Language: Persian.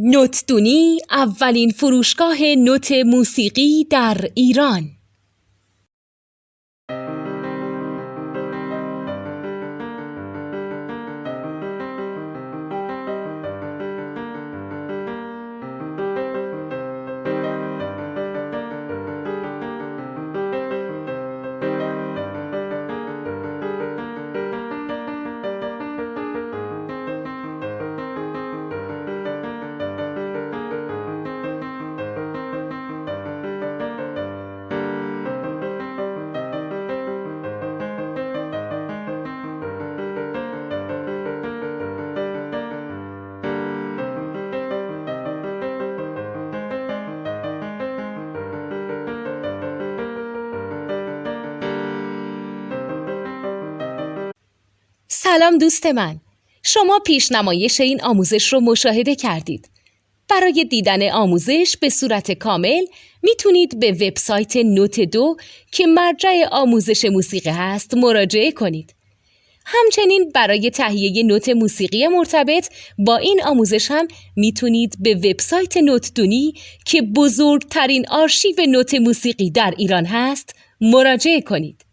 نوتدونی اولین فروشگاه نوت موسیقی در ایران. سلام دوست من، شما پیشنمایش این آموزش رو مشاهده کردید. برای دیدن آموزش به صورت کامل میتونید به وبسایت نوت2 که مرجع آموزش موسیقی هست مراجعه کنید. همچنین برای تهیه نوت موسیقی مرتبط با این آموزش هم میتونید به وبسایت نوتدونی که بزرگترین آرشیو نوت موسیقی در ایران هست مراجعه کنید.